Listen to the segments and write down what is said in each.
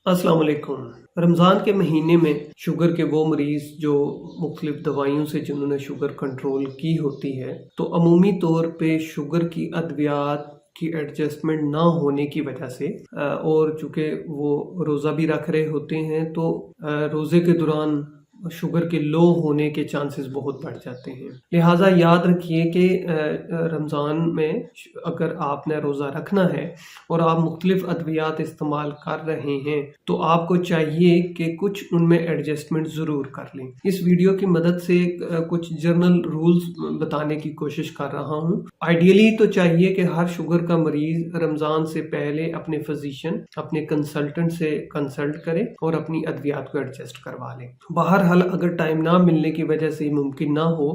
अस्सलाम वालेकुम। रमज़ान के महीने में शुगर के वो मरीज़ जो मुख्तलिफ दवाइयों से जिन्होंने शुगर कंट्रोल की होती है, तो अमूमी तौर पे शुगर की अद्वियात की एडजस्टमेंट ना होने की वजह से और चूँकि वो रोज़ा भी रख रहे होते हैं तो रोज़े के दौरान शुगर के लो होने के चांसेस बहुत बढ़ जाते हैं। लिहाजा याद रखिए कि रमज़ान में अगर आपने रोज़ा रखना है और आप मुख्तलिफ अद्वियात इस्तेमाल कर रहे हैं तो आपको चाहिए कि कुछ उनमें एडजस्टमेंट ज़रूर कर लें। इस वीडियो की मदद से कुछ जनरल रूल्स बताने की कोशिश कर रहा हूँ। आइडियली तो चाहिए कि हर शुगर का मरीज़ रमज़ान से पहले अपने फिजिशियन, अपने कंसल्टेंट से कंसल्ट करे और अपनी अद्वियात को एडजस्ट करवा ले। बहरहाल अगर टाइम ना मिलने की वजह से मुमकिन ना हो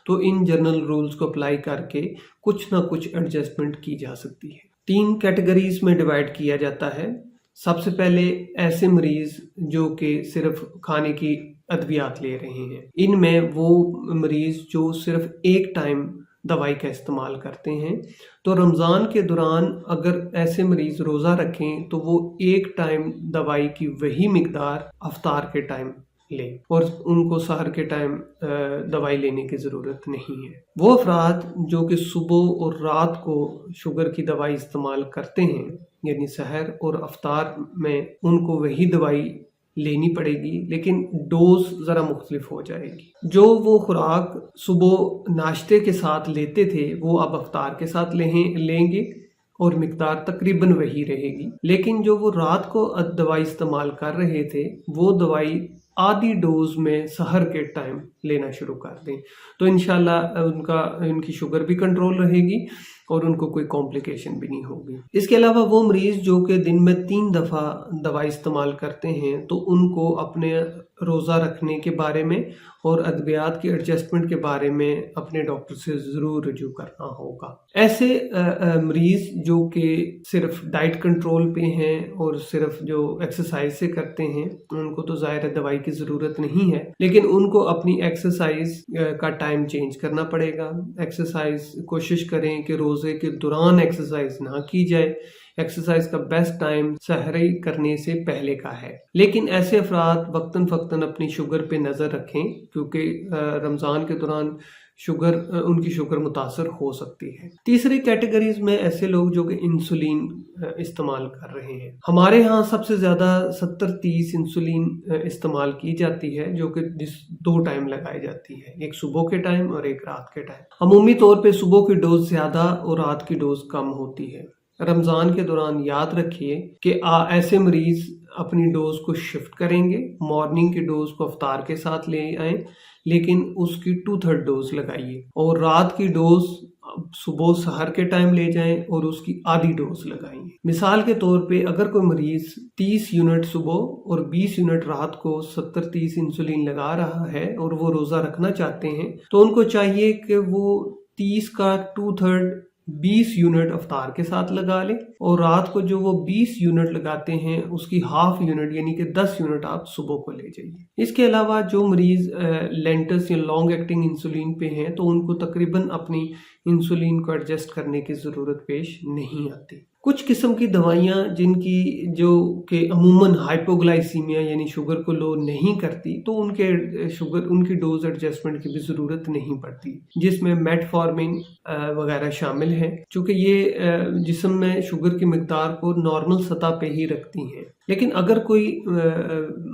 तो इन जनरल रूल्स को अप्लाई करके कुछ ना कुछ एडजस्टमेंट की जा सकती है। 3 कैटेगरीज में डिवाइड किया जाता है। सबसे पहले ऐसे मरीज जो कि सिर्फ खाने की अद्वियात ले रहे हैं। इनमें वो मरीज जो सिर्फ एक टाइम दवाई का इस्तेमाल करते हैं। तो रमज़ान के दौरान अगर ऐसे मरीज रोज़ा रखें तो वो एक टाइम दवाई की वही मिकदार अफ्तार के टाइम ले और उनको सहर के टाइम दवाई लेने की ज़रूरत नहीं है। वो अफराद जो कि सुबह और रात को शुगर की दवाई इस्तेमाल करते हैं, यानी सहर और अफ्तार में उनको वही दवाई लेनी पड़ेगी, लेकिन डोज ज़रा मुख्तलिफ हो जाएगी। जो वो खुराक सुबह नाश्ते के साथ लेते थे वो अब अफ्तार के साथ लेंगे और मिकदार तकरीबन वही रहेगी। लेकिन जो वो रात को दवाई इस्तेमाल कर रहे थे वो दवाई आधी डोज में सहर के टाइम लेना शुरू कर दें तो इंशाल्लाह उनकी शुगर भी कंट्रोल रहेगी और उनको कोई कॉम्प्लिकेशन भी नहीं होगी। इसके अलावा वो मरीज जो कि दिन में 3 दफ़ा दवाई इस्तेमाल करते हैं तो उनको अपने रोज़ा रखने के बारे में और अद्वियात की एडजस्टमेंट के बारे में अपने डॉक्टर से ज़रूर रजू करना होगा। ऐसे मरीज़ जो कि सिर्फ डाइट कंट्रोल पे हैं और सिर्फ जो एक्सरसाइज से करते हैं उनको तो ज़ाहिर है दवाई की ज़रूरत नहीं है, लेकिन उनको अपनी एक्सरसाइज का टाइम चेंज करना पड़ेगा। एक्सरसाइज कोशिश करें कि रोज़े के दौरान एक्सरसाइज ना की जाए। एक्सरसाइज का बेस्ट टाइम सहरी करने से पहले का है। लेकिन ऐसे अफराद वक्तन फ़क्तन अपनी शुगर पे नज़र रखें क्योंकि रमज़ान के दौरान उनकी शुगर मुतासर हो सकती है। तीसरी कैटेगरीज में ऐसे लोग जो कि इंसुलिन इस्तेमाल कर रहे हैं। हमारे यहाँ सबसे ज़्यादा 70-30 इंसुलिन इस्तेमाल की जाती है जो कि 2 टाइम लगाई जाती है, एक सुबह के टाइम और एक रात के टाइम। अमूमी तौर पे सुबह की डोज ज़्यादा और रात की डोज कम होती है। रमज़ान के दौरान याद रखिए कि ऐसे मरीज अपनी डोज को शिफ्ट करेंगे। मॉर्निंग की डोज को अफ्तार के साथ ले आएं, लेकिन उसकी 2/3 डोज लगाइए और रात की डोज सुबह सहर के टाइम ले जाएं और उसकी आधी डोज लगाइए। मिसाल के तौर पे अगर कोई मरीज 30 यूनिट सुबह और 20 यूनिट रात को 70-30 इंसुलिन लगा रहा है और वो रोज़ा रखना चाहते हैं तो उनको चाहिए कि वो 30 का 2/3 20 यूनिट अफ्तार के साथ लगा ले और रात को जो वो 20 यूनिट लगाते हैं उसकी हाफ यूनिट यानी कि 10 यूनिट आप सुबह को ले जाइए। इसके अलावा जो मरीज लेंटस या लॉन्ग एक्टिंग इंसुलिन पे हैं तो उनको तकरीबन अपनी इंसुलिन को एडजस्ट करने की ज़रूरत पेश नहीं आती। कुछ किस्म की दवाइयाँ जिनकी जो कि अमूमन हाइपोग्लाइसीमिया यानी शुगर को लो नहीं करती तो उनकी डोज एडजस्टमेंट की भी ज़रूरत नहीं पड़ती, जिसमें मेटफॉर्मिन वगैरह शामिल है, चूँकि ये जिस्म में शुगर की मिकदार को नॉर्मल सतह पे ही रखती हैं। लेकिन अगर कोई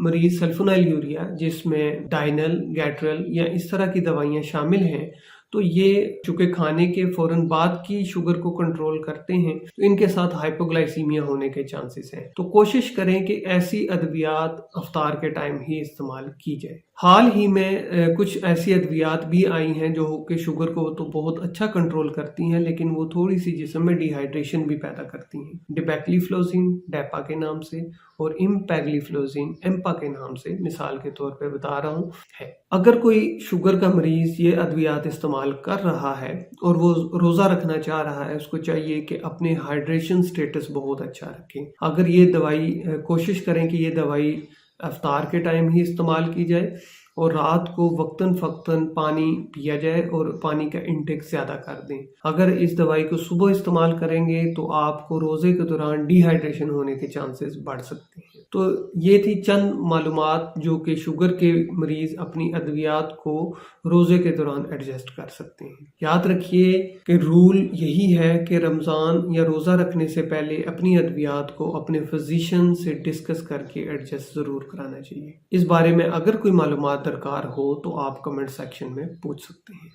मरीज सल्फोनाइल यूरिया जिसमें डाइनल, गैट्रल या इस तरह की दवाइयाँ शामिल हैं तो ये चूँकि खाने के फौरन बाद की शुगर को कंट्रोल करते हैं तो इनके साथ हाइपोग्लाइसीमिया होने के चांसेस हैं। तो कोशिश करें कि ऐसी अद्वियात अफ्तार के टाइम ही इस्तेमाल की जाए। हाल ही में कुछ ऐसी अद्वियात भी आई हैं जो कि शुगर को तो बहुत अच्छा कंट्रोल करती हैं, लेकिन वो थोड़ी सी जिस्म में डिहाइड्रेशन भी पैदा करती हैं। डिबेक्लिफ्लोजिन डेपा के नाम से और इम्पैग्लिफ्लोजिन एम्पा के नाम से मिसाल के तौर पे बता रहा हूँ है। अगर कोई शुगर का मरीज ये अद्वियात इस्तेमाल कर रहा है और वो रोज़ा रखना चाह रहा है, उसको चाहिए कि अपने हाइड्रेशन स्टेटस बहुत अच्छा रखें। अगर ये दवाई कोशिश करें कि ये दवाई अफ्तार के टाइम ही इस्तेमाल की जाए اور رات کو وقتاً فوقتاً پانی پیا جائے اور پانی کا انٹیک زیادہ کر دیں۔ اگر اس دوائی کو صبح استعمال کریں گے تو آپ کو روزے کے دوران ڈی ہائیڈریشن ہونے کے چانسز بڑھ سکتے ہیں۔ تو یہ تھی چند معلومات جو کہ شوگر کے مریض اپنی ادویات کو روزے کے دوران ایڈجسٹ کر سکتے ہیں۔ یاد رکھیے کہ رول یہی ہے کہ رمضان یا روزہ رکھنے سے پہلے اپنی ادویات کو اپنے فزیشین سے ڈسکس کر کے ایڈجسٹ ضرور کرانا چاہیے۔ اس بارے میں اگر کوئی معلومات درکار ہو تو آپ کمنٹ سیکشن میں پوچھ سکتے ہیں۔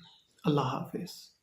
اللہ حافظ۔